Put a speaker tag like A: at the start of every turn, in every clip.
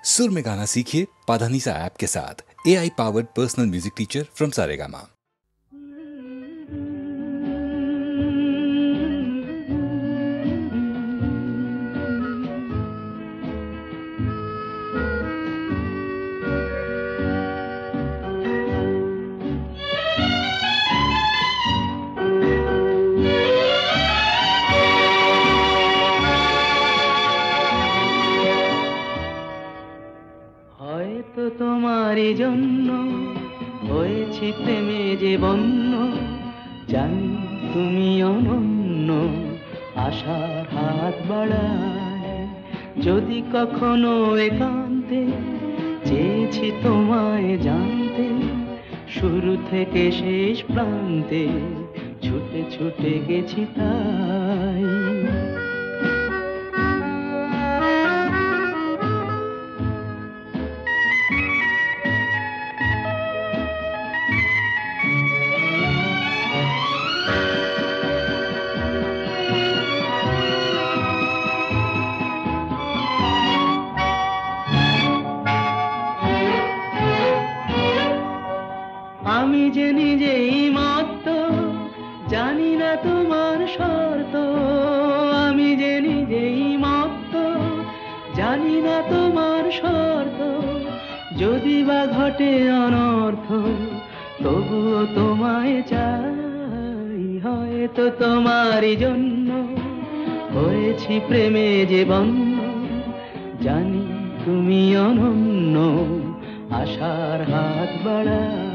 A: सुर में गाना सीखिए पाधानीसा ऐप के साथ। AI powered personal music teacher from Saregama.
B: হয়তো তোমারই জন্য হয়েছি প্রেমে যে বন্য, জানি তুমি অনন্য, আশার হাত বাড়ায়। যদি কখনো একান্তে চেয়েছি তোমায় জানতে, শুরু থেকে শেষ প্রান্তে ছুটে ছুটে গেছি তাই। আমি যে নিজেই মত্ত, জানি না তোমার শর্ত। আমি যে নিজেই মত্ত, জানি না তোমার শর্ত। যদি বা ঘটে অনর্থ, তবুও তোমায় চাই। হয়তো তোমারই জন্য হয়েছি প্রেমে যে বন্য, জানি তুমি অনন্য, আশার হাত বাড়ায়।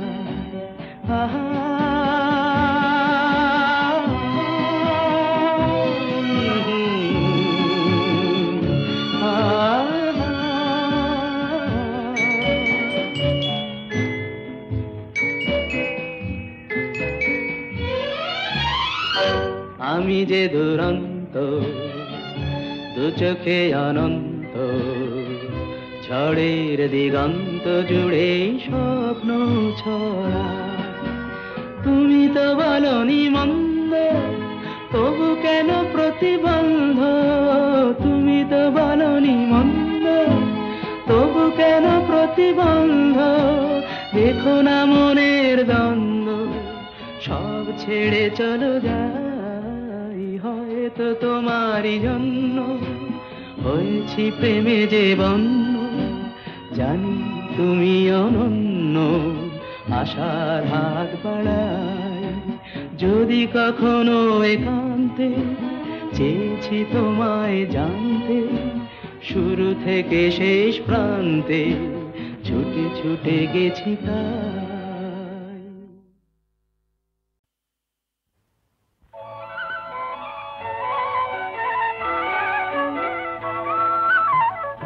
B: আমি যে দুরন্ত, দু চোখে অনন্ত, ঝড়ের দিগন্ত জুড়ে স্বপ্ন ছড়া। তুমি তো বলনি মন্দ, তবু কেন প্রতিবন্ধ? তুমি তো বলনি মন্দ, তবু কেন প্রতিবন্ধ? দেখো না মনের দ্বন্দ্ব, সব ছেড়ে চলো যাই। হয়তো তোমারই জন্য হয়েছি প্রেমে যে বন্য, জানি তুমি অনন্য, আশার হাত বাড়ায়। যদি কখনো একান্তে চেয়েছি তোমায় জানতে, শুরু থেকে শেষ প্রান্তে ছুটে ছুটে গেছি তাই।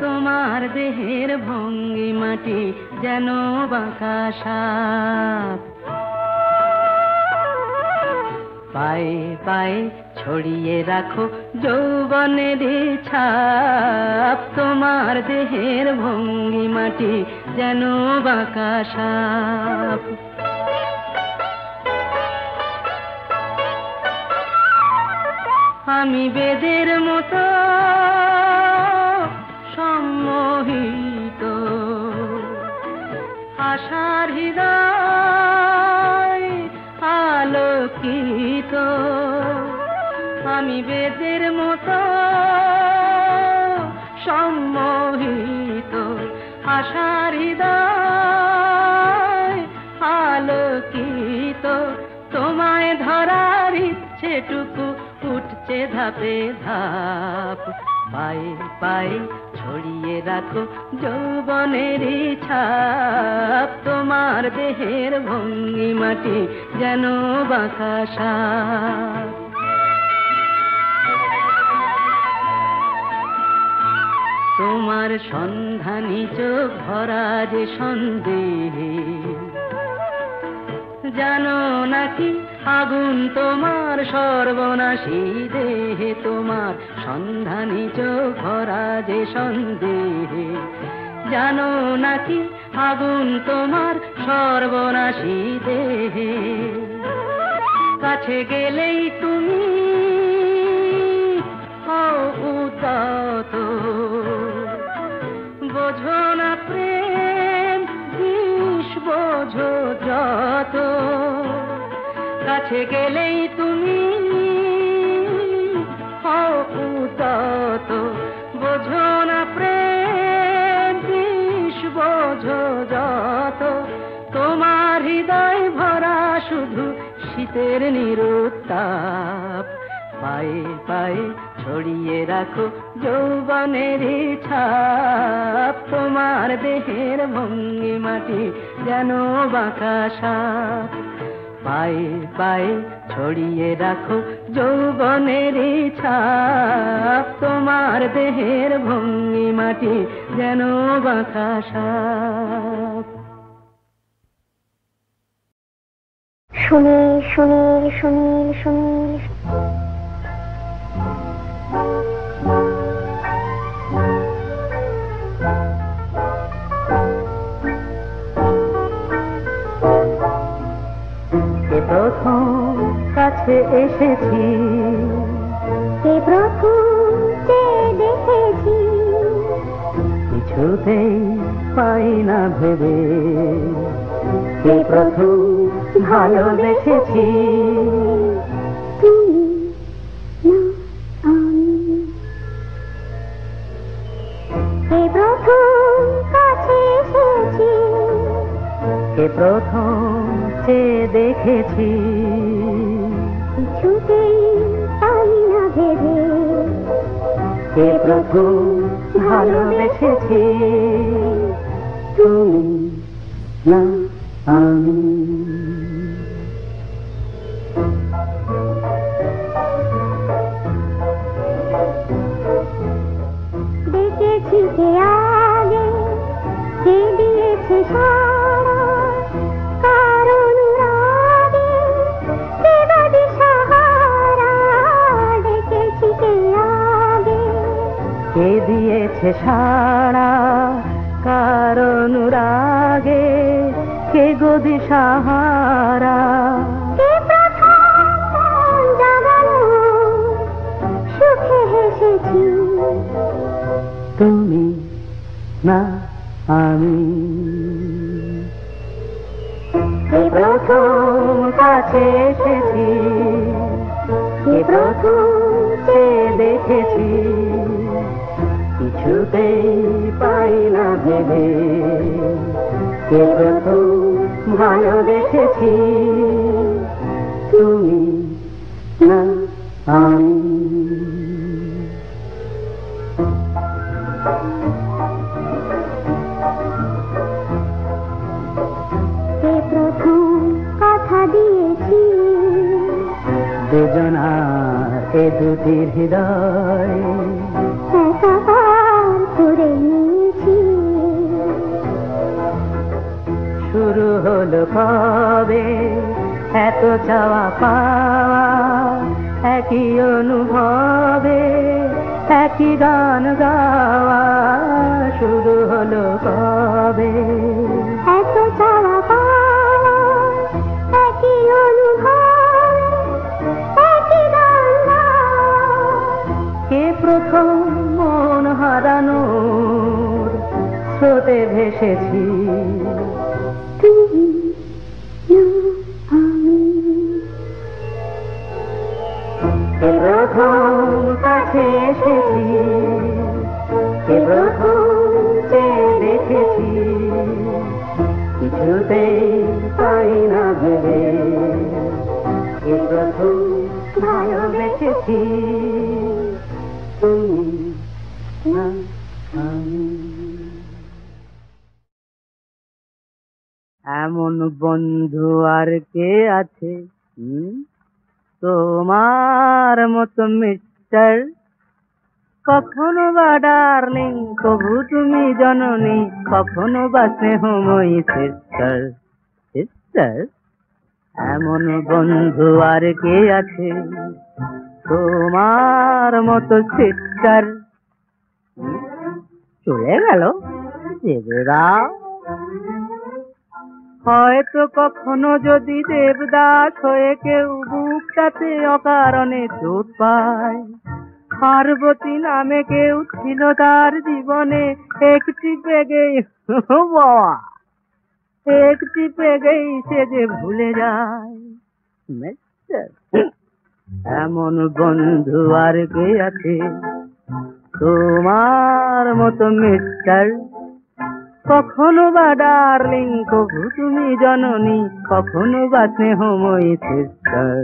B: তোমার দেহের ভঙ্গি মাটি যেন বাঁকা সাপ, পায়ে পায়ে ছড়িয়ে রাখো যৌবনের ছাপ। তোমার দেহের ভঙ্গি মাটি যেন বাঁকা সাপ। আমি বেদের মতো সম্মোহিত, আশার হৃদয় আলোকিত। আমি বেদের মতো সম্মোহিত, আশার হৃদয় আলোকিত। তোমায় ধরার ইচ্ছেটুকু উঠছে ধাপে ধাপ, পায়ে পায়ে ছড়িয়ে রাখো যৌবনের ছাপ। তোমার দেহের ভঙ্গি মাটি যেন বাঁকা সাপ। তোমার সন্ধানী চোখ ভরা যে সন্দেহে, জানো নাকি আগুন তোমার সর্বনাশী দেহে। তোমার সন্ধানী চোখ ভরা যে সন্দেহে, জানো নাকি আগুন তোমার সর্বনাশী দেহে। কাছে গেলেই তুমি উদাত বোঝো না প্রেম বিষ বোঝো যত, কাছে গেলেই তুমি হও উতত। বোঝো না প্রেম বিষ বোঝো যত, তোমার হৃদয় ভরা শুধু শীতের নিরুত্তাপ। পায়ে পায়ে ছড়িয়ে রাখো যৌবনের ছাপ, তোমার দেহের ভঙ্গিমাটি যেন বাঁকা সাপ। পায়ে পায়ে ছড়িয়ে রাখো যৌবনের ছাপ, তোমার দেহের ভঙ্গিমাটি যেন বাঁকা সাপ।
C: সুনীল সুনীল সুনীল সুনীল
B: প্রথম কাছে এসেছি,
C: কে প্রথম দেখেছি,
B: কিছুতেই পাই না ভেবে কে প্রথম ভালোবেসেছি।
C: তুমি না আমি, কে প্রথম কাছে এসেছি,
B: কে প্রথম চেয়ে দেখেছি,
C: কিছুতেই পাই না ভেবে
B: কে প্রথম ভালোবেসেছি। তুমি না আমি।
C: দেখেছি কে আগে, কে দিয়েছে সারা, কারণ রাগে কে বাদে সাহারা। দেখেছি কে আগে,
B: কে দিয়েছে সাড়া, কারণ রাগে কে গদি সাহারা।
C: কে প্রথম মন জাগালো, সুখে হেসেছি,
B: তুমি না আমি। কে প্রথম কাছে এসেছি, কে প্রথম চেয়ে দেখেছি, কিছুতেই পাই না ভেবে কে প্রথম ভালোবেসেছি। তুমি না আমি।
C: কে প্রথম কথা দিয়েছি,
B: দুজনার এ দুটি হৃদয়
C: একাকার করে নিয়েছি।
B: শুরু হলো কবে এত চাওয়া পাওয়া, একই অনুভবে একই গান গাওয়া। শুরু হলো কবে
C: এত চাওয়া পাওয়া, একই অনুভব, একই গান গাওয়া।
B: কে প্রথম মন হারানোর স্রোতে ভেসেছি,
C: তুমি না আমি।
B: কে প্রথম কাছে এসেছি, কে প্রথম চেয়ে দেখেছি, কিছুতেই পাই না ভেবে কে প্রথম ভালোবেসেছি। তুমি না আমি। এমন বন্ধু আর কে আছে তোমার মতো মিস্টার? কখনো বা ডার্লিং, কবু তুমি জননী, কখনো বা স্নেহময়ী সিস্টার। সিস্টার, এমন বন্ধু আর কে আছে তোমার মতো সিস্টার? চলে গেল দেবদা। হয়তো কখনো যদি দেবদাস হয়ে কেউ বুকটাতে অকারণে চোট পায়, পার্বতী নামে কেউ ছিল তার জীবনে, একটি পেগেই বাবা, একটি পেগেই সে যে ভুলে যায়। মিস্টার, এমন বন্ধু আর কে আছে তোমার মতো মিস্টার? কখনো বা ডার্লিং, কখনো তুমি জননী, কখনো বা স্নেহময়ী সিস্টার।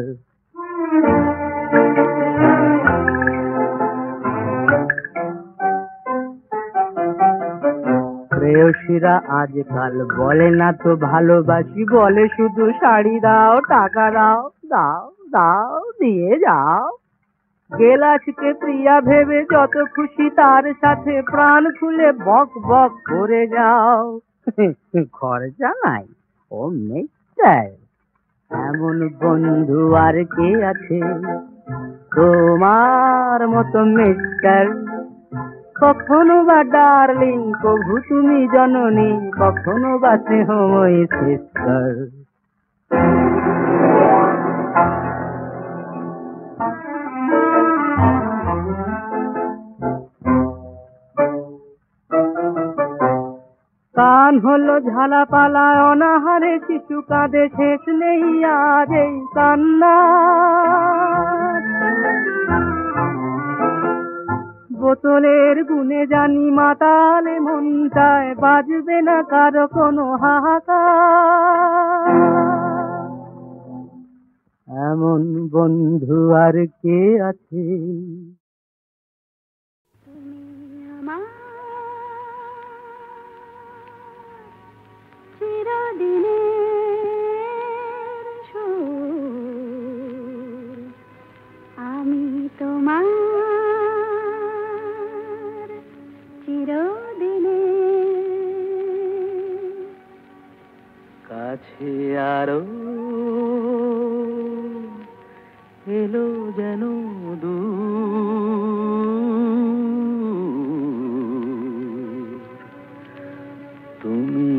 B: প্রেয়সীরা আজকাল বলে না তো ভালোবাসি, বলে শুধু শাড়ি দাও, টাকা দাও, দাও দাও দিয়ে যাও। গেলাসকে প্রিয়া ভেবে যত খুশি তার সাথে প্রাণ খুলে বক বক করে যাও। খরচা নাই ও মিস্টার, এমন বন্ধু আর কে আছে তোমার মতো মিস্টার? কখনো বা ডার্লিং, কভু তুমি জননী, কখনো বা স্নেহময়ী সিস্টার। কান হলো ঝালাপালা, অনাহারে শিশু কাঁদে, শেষ নেই আজ এই কান্না। বোতলের গুণে জানি মাতালে মনটায়, বাজবে না কারো কোনো হাহাকার। এমন বন্ধু আর কে আছে?
C: চিরদিনের সুর, আমি তোমার চিরদিনের
B: কাছে আরো এলো যেন দূর, তুমি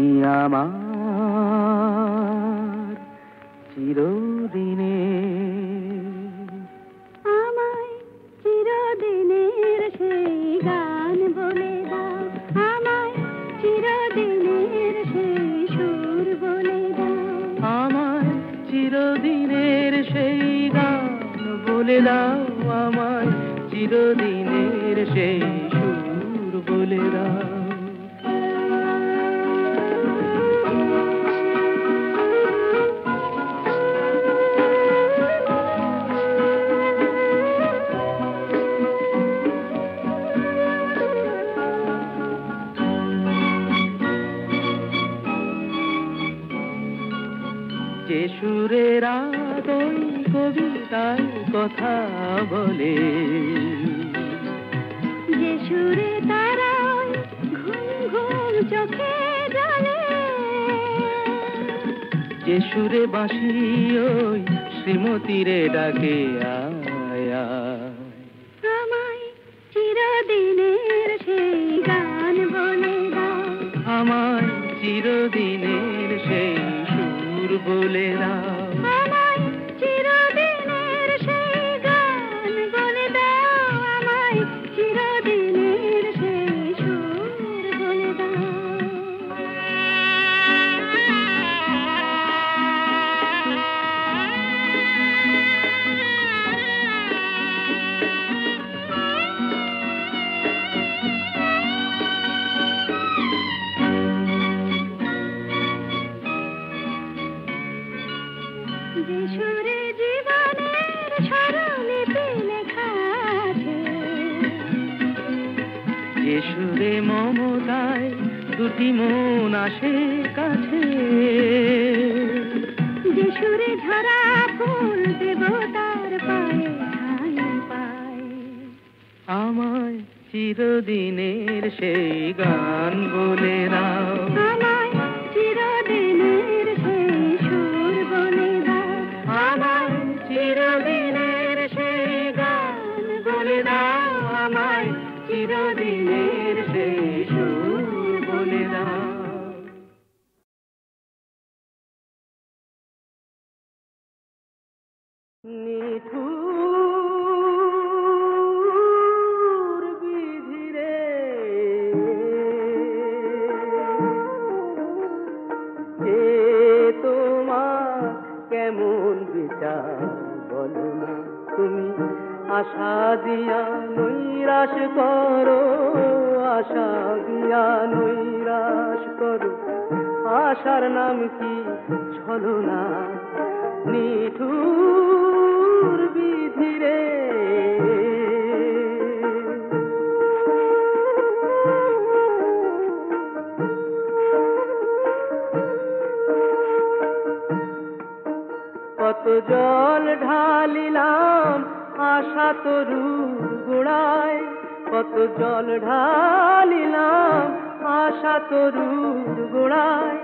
B: আমার চিরদিনের।
C: আমায় চিরদিনের সেই গান বলে দাও, আমায় চিরদিনের সেই সুর বলে দাও,
B: আমায় চিরদিনের সেই গান বলে দাও, আমায় চিরদিনের সেই সুর বলে দাও। যে সুরের আদয় কবিতায় কথা বলে,
C: যে সুরে তারায় ঘুম ঘুম চোখে জ্বলে,
B: যে সুরে বাঁশি ওই শ্রীমতীরে ডাকে আয় আয়।
C: আমায় চিরদিনের সেই গান বলে দাও,
B: আমায় চিরদিনের সেই সুর বলে দাও।
C: আমায় চিরদিনের সেই গান বলে দাও, আমায় চিরদিনের সেই সুর বলে দাও। যে সুরে জীবনের স্বরলিপি লেখা আছে,
B: যে সুরে মমতায় দুটি মন আসে কাছে,
C: যে সুরে ঝরা ফুল দেবতার পায়ে ঠাঁই পায়,
B: আমায় চিরদিনের সেই গান বলে দাও।
C: আমায় চিরদিনের সেই সুর বলে দাও,
B: আমায় চিরদিনের সেই গান বলে দাও, আমায় চিরদিনের সেই সুর বলে দাও। নিঠুর বিচার বলো না তুমি, আশা দিয়া নৈরাশ করো, আশা দিয়া নৈরাশ করো, আশার নাম কি ছলনা, নিঠুর বিধিরে। কত জল ঢালিলাম আশা তরুর গোড়ায়, কত জল ঢালিলাম আশা তরুর গোড়ায়,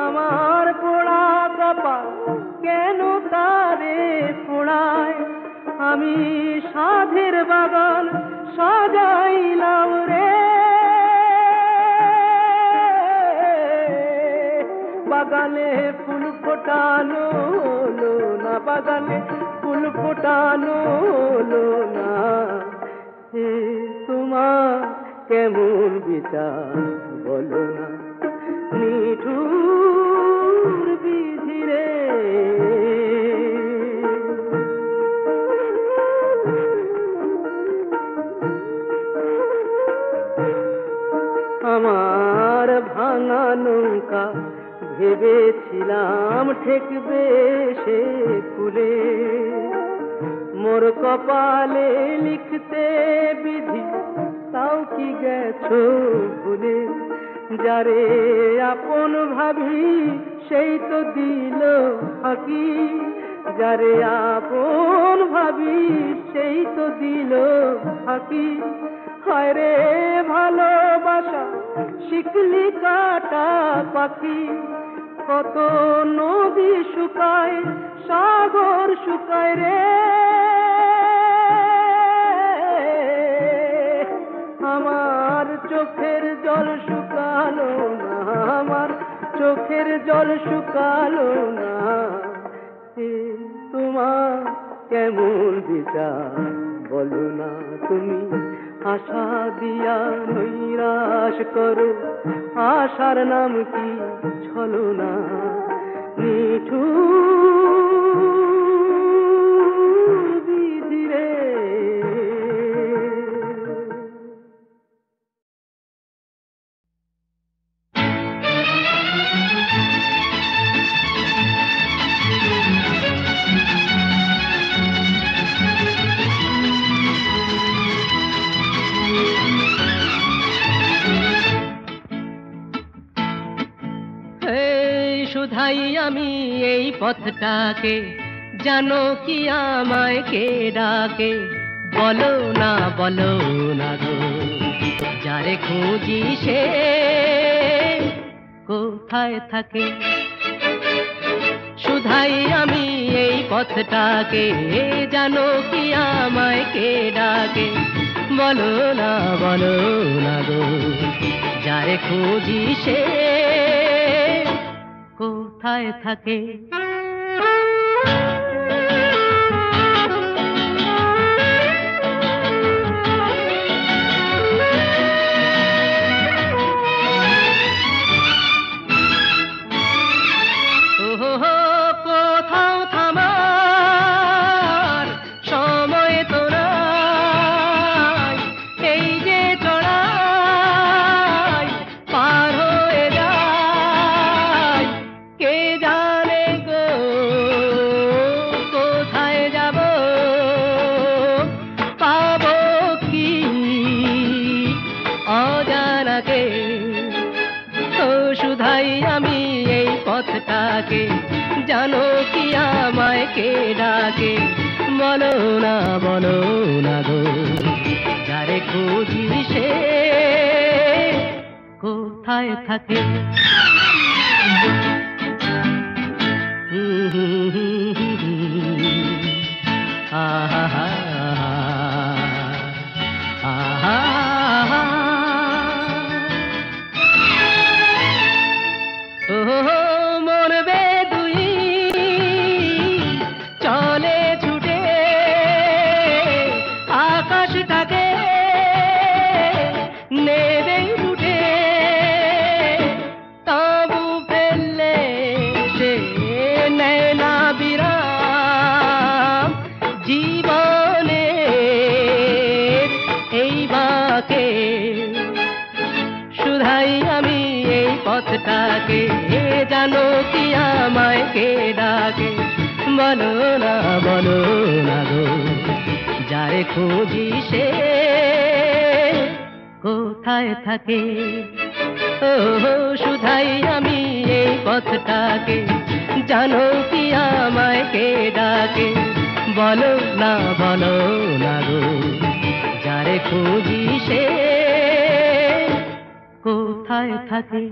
B: আমার পোড়া কপাল কেন তারে পোড়ায়, আমি সাধের বাগান সাজাইলাম রে, বাগানে ফুল ফোটানো হলো না, বাগানে ফুল ফোটানো হলো না, হে তোমার কেমন বিচার বলো না, নিঠুর বিধিরে। আমার ভাঙা নৌকা ভেবেছিলাম ঠেকবে সে কুলে, মোর কপালে লিখতে বিধি তাও কি গেছো ভুলে, যারে আপন ভাবি সেই তো দিল ফাঁকি, যারে আপন ভাবি সেই তো দিল ফাঁকি, হায় রে ভালোবাসা শিকলি কাটা পাখি, কত নদী শুকায় সাগর শুকায় রে, আমার চোখের জল শুকালো না, আমার চোখের জল শুকালো না, তোমার কেমন বিচার বলো না তুমি, আশা দিয়া নৈরাশ করো, আশার নাম কি ছলনা, নিঠুর বিধিরে।
D: শুধাই আমি এই পথটাকে, জানো কি আমায় কে ডাকে, বলো না গো, যারে খুঁজি সে কোথায় থাকে, শুধাই আমি এই পথটাকে, জানো কি আমায় কে ডাকে, বলো না গো, যারে খুঁজি সে কোথায় থাকে। কোথাও থামার সময় তো নাই, এই যে চড়াই পার হয়ে যায়, কে জানে গো কোথায় যাব, পাবো কি অজানাকে, ও শুধাই আমি এই পথটাকে, জানো কি আমায় কে ডাকে, বলো না গো, যারে খুঁজি সে কোথায় থাকে। আহা আহা ও মরবে দুই চলে ছুটে, আকাশটাকে নেবে উঠে, তাবু ফেললে আমি এই পথটাকে, জানো কি আমায় কে ডাকে? বলো না গো, যারে খুঁজি সে কোথায় থাকে? ও শুধাই আমি এই পথটাকে, জানো কি আমায় কে ডাকে? বলো না গো, যারে খুঁজি সে কোথায় থাকে?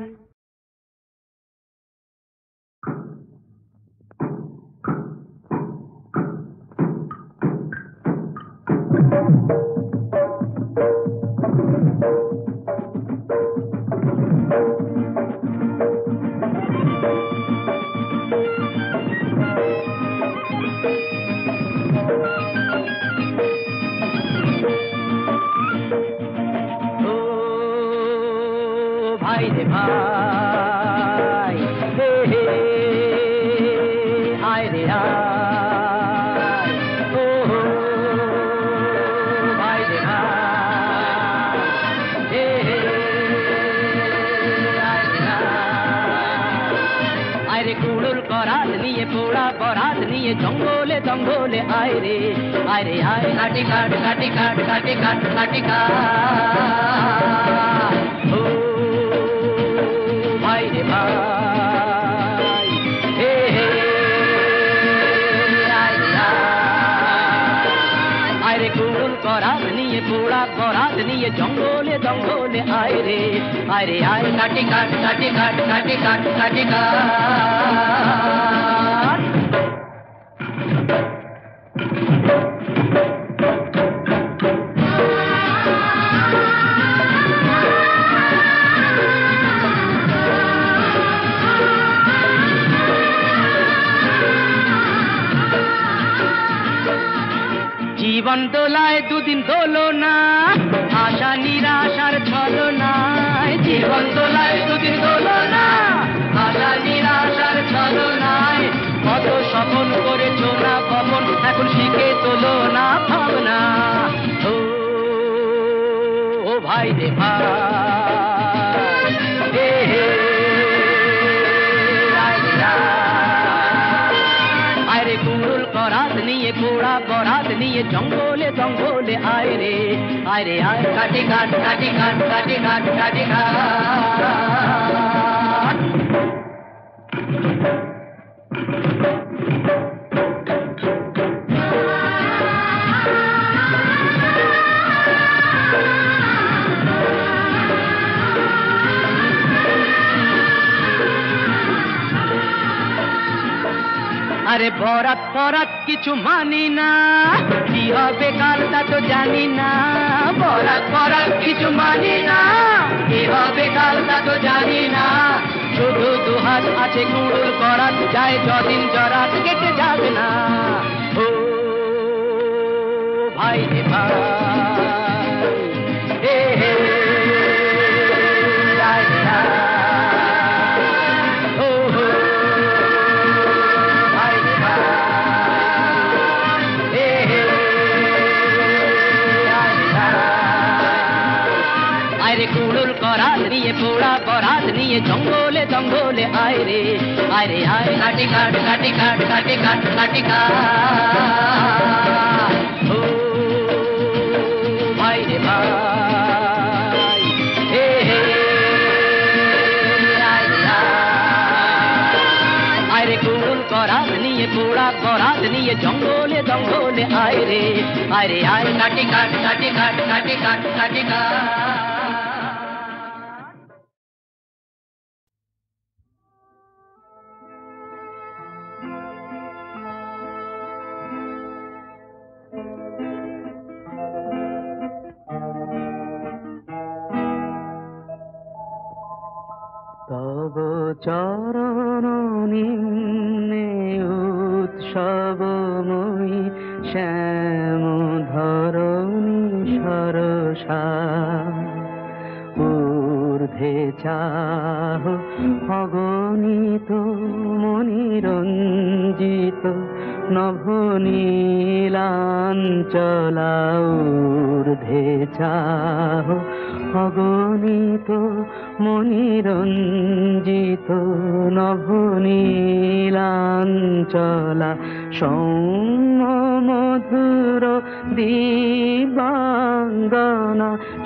D: ভাই রে ভাই, হে হে আয় রে আয়, ও ভাই রে ভাই, হে হে আয় রে আয় রে কুড়ুল করাত নিয়ে পোড়া করাত নিয়ে জঙ্গলে জঙ্গলে আয় রে আয়, কাটি কাট কাটি কাট কাটি কাট কাটি কাট, ও ভাই রে ভাই, হে হে আয় রে কুড়ুল করাত নিয়ে পোড়া করাত নিয়ে জঙ্গলে জঙ্গলে আয় রে আয়, কাটি কাট কাটি কাট কাটি কাট কাটি কাট। জীবন দোলায় দুদিন দোলো না, আশা নিরাশার ছলনায়। জীবন দোলায় দুদিন দোলো না, আশা নিরাশার ছলনায়। কত স্বপন করেছো না কখন, এখন শিখে তোলো না ভাবনা। ও ভাই রে ভাই, হে হে আয় রে কুড়ুল করাত নিয়ে পোড়া করাত নিয়ে জঙ্গলে জঙ্গলে আয় রে আয়, কাটি কাট কাটি কাট কাটি কাট কাটি কাট। আরে বরাত ফরাত কিছু মানি না, কি হবে কাল তা তো জানি না। বরাত ফরাত কিছু মানি না, কি হবে কাল তা তো জানি না। শুধু দুহাত আছে কুড়ুল করাত, যায় যদিন জরাত কেটে যাবে না। ও ভাই রে ভাই, হে হে আয় রে আয়, ও হো ভাই রে ভাই, হে হে আয় রে আয়। আয় রে কুড়ুল করাত নিয়ে পোড়া করাত নিয়ে জঙ্গলে জঙ্গলে আয় রে আয়, কাটি কাট কাটি কাট কাটি কাট কাটি কাট। ও ভাই রে ভাই, হে হে আয় রে আয় রে কুড়ুল করাত নিয়ে পোড়া করাত নিয়ে জঙ্গলে জঙ্গলে আয় রে আয়, কাটি কাট কাটি কাট কাটি কাট কাটি কাট। তব চরণ নিম্নে উৎসবময়ী শ্যাম ধরণী সরসা। ঊর্ধ্বে চাহ অগণিত মণিরঞ্জিত নভনীলাঞ্চলা। ঊর্ধ্বে চাহ অগণিত
B: মনিরঞ্জিত নভনীলাঞ্চলা সৌম্য মধুর দিবাঙ্গনা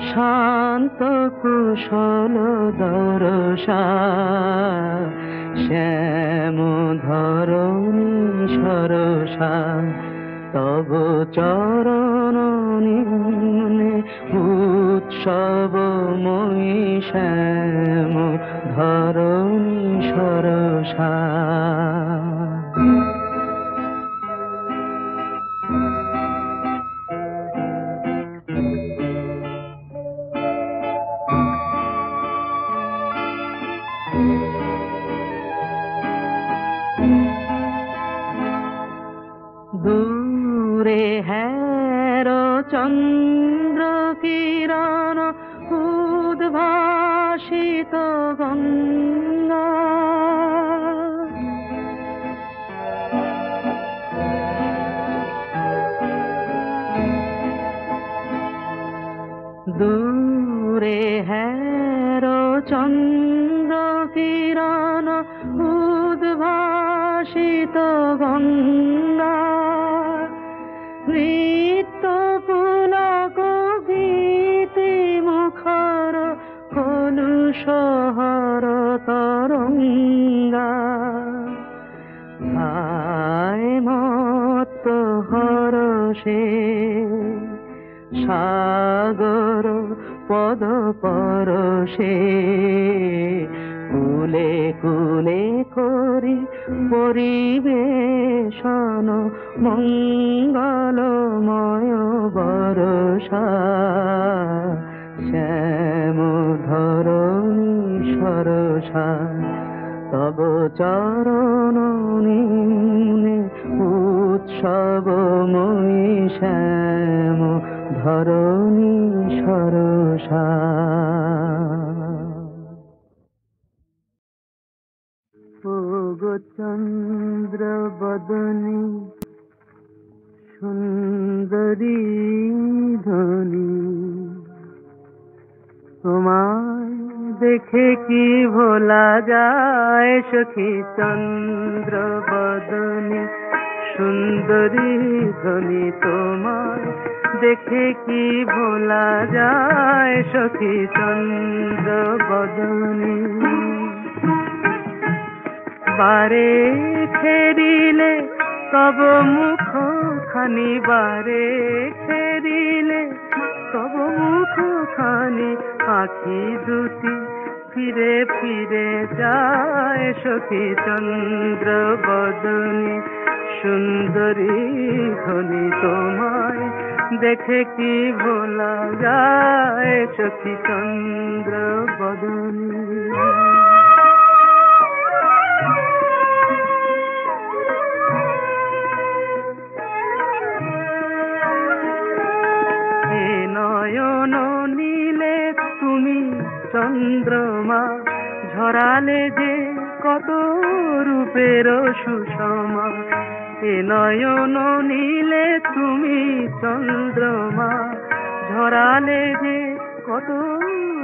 B: শান্ত কুশল দরসা শ্যাম ধরণী সরসা তব চরণ নিম্নে উৎসবময়ী শ্যাম ধরণী সরসা। দূরে হের চন্দ্র কিরণ উদ্ভাসিত গঙ্গা দূরে হের চন্দ্র কিরণ উদ্ভাসিত গঙ্গা নৃত্য পুলক গীতি মুখর কলুষহর তরঙ্গা হায় মত্ত হরষে সাগর পদ পরশে কুলে কুলে করি পরিবেশন মঙ্গলময় বরষা শ্যাম ধরণী সরসা তব চরণ নিম্নে উৎসবময়ী শ্যাম ধরণী সরসা। ও গো চন্দ্র বদনী সুন্দরী ধনী তোমায় দেখে কি ভোলা যায় সখী চন্দ্র বদনী সুন্দরী ধনী তোমায় দেখে কি ভোলা যায় সখী চন্দ্র বদনী বারে ফেরিলে তব মুখ খানি বারে ফেরিলে তব মুখ খানি আখি দুটি ফিরে ফিরে যায় সখী চন্দ্র বদনী সুন্দরী ধনী তোমায় দেখে কি ভোলা যায় সখী চন্দ্র বদনী। নয়ন নীলে তুমি চন্দ্রমা ঝরালে যে কত রূপের সুষমা এ নয়ন নীলে তুমি চন্দ্রমা ঝরালে যে কত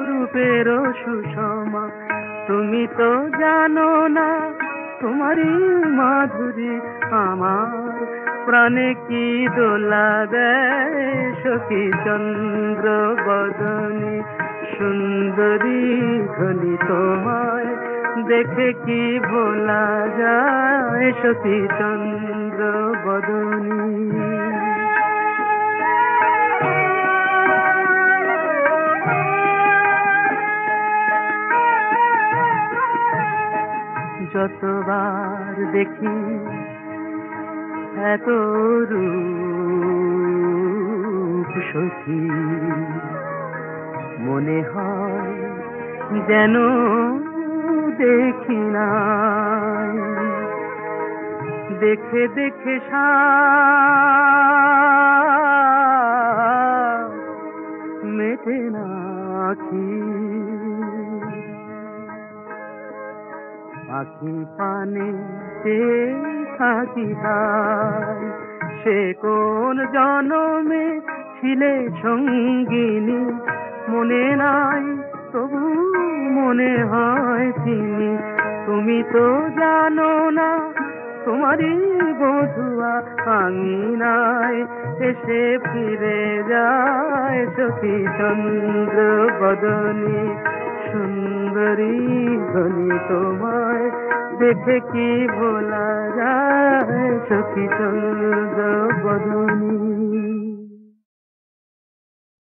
B: রূপের সুষমা তুমি তো জানো না তোমারই মাধুরী আমার প্রাণে কি দোলা দেয় সখী চন্দ্র বদনী সুন্দরী ধনী তোমায় দেখে কি ভোলা যায় সখী চন্দ্র বদনী। যতবার দেখি এত রূপ সখী মনে হয় যেন দেখি নাই দেখে দেখে মেটে না আখি আখি পানে থাকি তাই সে কোন জনমে ছিলে সঙ্গিনী মনে নাই তবু মনে হয় চিনি। তুমি তো জানো না তোমারই বধুয়া আঙিনায় এসে ফিরে যায় সখী চন্দ্র বদনী সুন্দরী ধনী তোমায় দেখে কি ভোলা যায় সখী চন্দ্র বদনী।